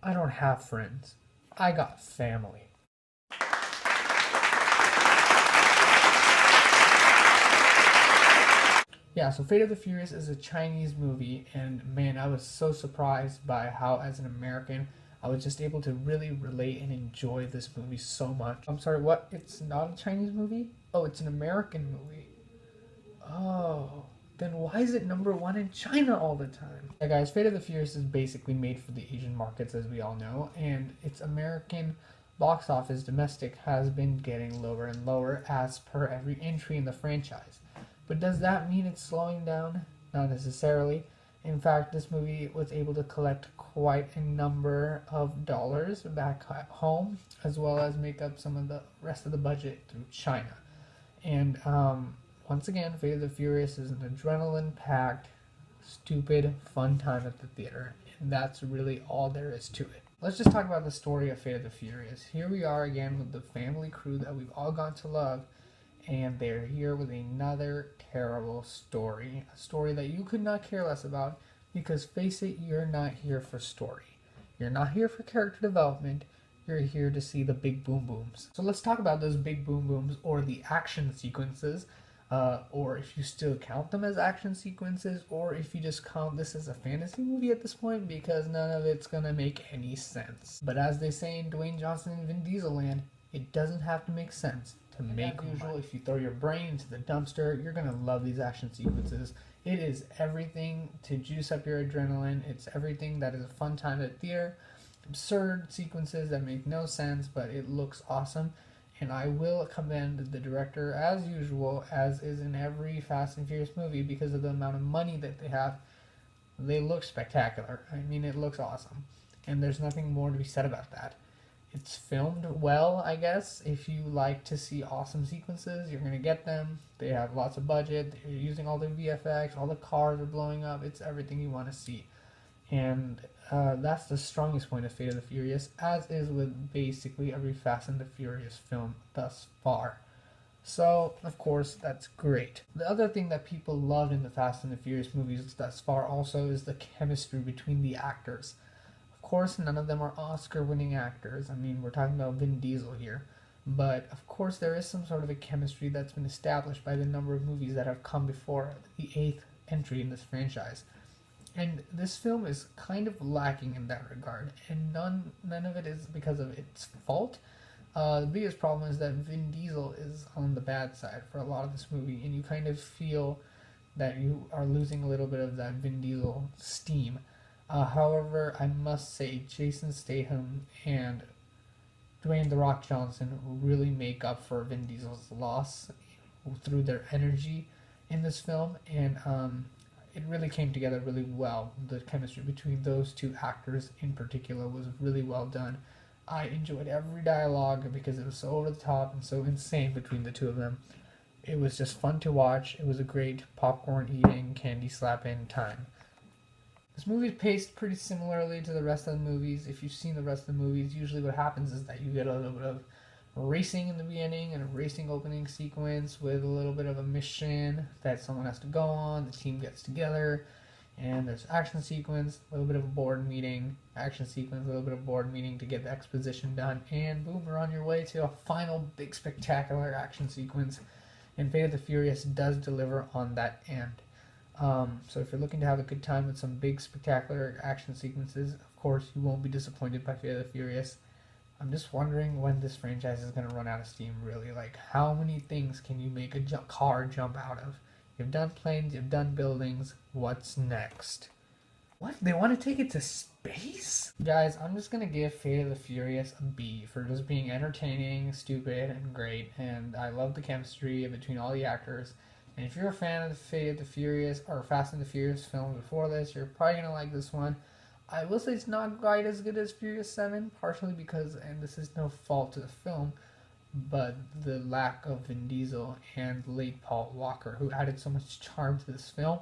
I don't have friends. I got family. Yeah, so Fate of the Furious is a Chinese movie, and man, I was so surprised by how, as an American, I was just able to really relate and enjoy this movie so much. I'm sorry, what? It's not a Chinese movie? Oh, it's an American movie. Oh, then why is it number one in China all the time? Yeah, guys, Fate of the Furious is basically made for the Asian markets, as we all know, and its American box office domestic has been getting lower and lower as per every entry in the franchise. But does that mean it's slowing down? Not necessarily. In fact, this movie was able to collect quite a number of dollars back at home, as well as make up some of the rest of the budget through China. And once again, Fate of the Furious is an adrenaline packed, stupid, fun time at the theater. And that's really all there is to it. Let's just talk about the story of Fate of the Furious. Here we are again with the family crew that we've all gone to love, and they're here with another terrible story. A story that you could not care less about because, face it, you're not here for story. You're not here for character development. You're here to see the big boom booms. So let's talk about those big boom booms, or the action sequences, or if you still count them as action sequences, or if you just count this as a fantasy movie at this point, because none of it's gonna make any sense. But as they say in Dwayne Johnson and Vin Diesel land, it doesn't have to make sense to make money. As usual, if you throw your brain into the dumpster, you're gonna love these action sequences. It is everything to juice up your adrenaline. It's everything that is a fun time at the theater. Absurd sequences that make no sense, but it looks awesome. And I will commend the director, as usual, as is in every Fast and Furious movie, because of the amount of money that they have. They look spectacular. I mean, it looks awesome. And there's nothing more to be said about that. It's filmed well, I guess. If you like to see awesome sequences, you're going to get them. They have lots of budget. They're using all the VFX. All the cars are blowing up. It's everything you want to see. And that's the strongest point of Fate of the Furious, as is with basically every Fast and the Furious film thus far. So, of course, that's great. The other thing that people loved in the Fast and the Furious movies thus far also is the chemistry between the actors. Of course, none of them are Oscar-winning actors. I mean, we're talking about Vin Diesel here. But, of course, there is some sort of a chemistry that's been established by the number of movies that have come before the 8th entry in this franchise. And this film is kind of lacking in that regard, and none of it is because of its fault. The biggest problem is that Vin Diesel is on the bad side for a lot of this movie, and you kind of feel that you are losing a little bit of that Vin Diesel steam. However, I must say Jason Statham and Dwayne "The Rock" Johnson really make up for Vin Diesel's loss through their energy in this film, and it really came together really well. The chemistry between those two actors in particular was really well done. I enjoyed every dialogue because it was so over the top and so insane between the two of them. It was just fun to watch. It was a great popcorn eating, candy slapping time. This movie is paced pretty similarly to the rest of the movies. If you've seen the rest of the movies, usually what happens is that you get a little bit of racing in the beginning and a racing opening sequence with a little bit of a mission that someone has to go on. The team gets together, and there's action sequence, a little bit of a board meeting, action sequence, a little bit of board meeting to get the exposition done, and boom, we're on your way to a final big spectacular action sequence. And Fate of the Furious does deliver on that end. So if you're looking to have a good time with some big spectacular action sequences, of course you won't be disappointed by Fate of the Furious. I'm just wondering when this franchise is going to run out of steam, really. Like, how many things can you make a car jump out of? You've done planes, you've done buildings. What's next? What? They want to take it to space? Guys, I'm just going to give Fate of the Furious a B for just being entertaining, stupid, and great. And I love the chemistry between all the actors. And if you're a fan of the Fate of the Furious or Fast and the Furious film before this, you're probably going to like this one. I will say it's not quite as good as Furious 7, partially because, and this is no fault to the film, but the lack of Vin Diesel and late Paul Walker, who added so much charm to this film.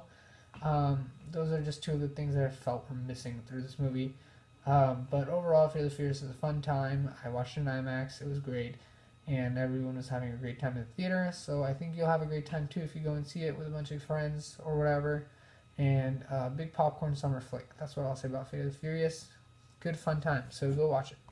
Those are just two of the things that I felt were missing through this movie. But overall, Fate of the Furious is a fun time. I watched it in IMAX. It was great. And everyone was having a great time in the theater. So I think you'll have a great time too if you go and see it with a bunch of friends or whatever. And big popcorn summer flick. That's what I'll say about Fate of the Furious. good fun time. So go watch it.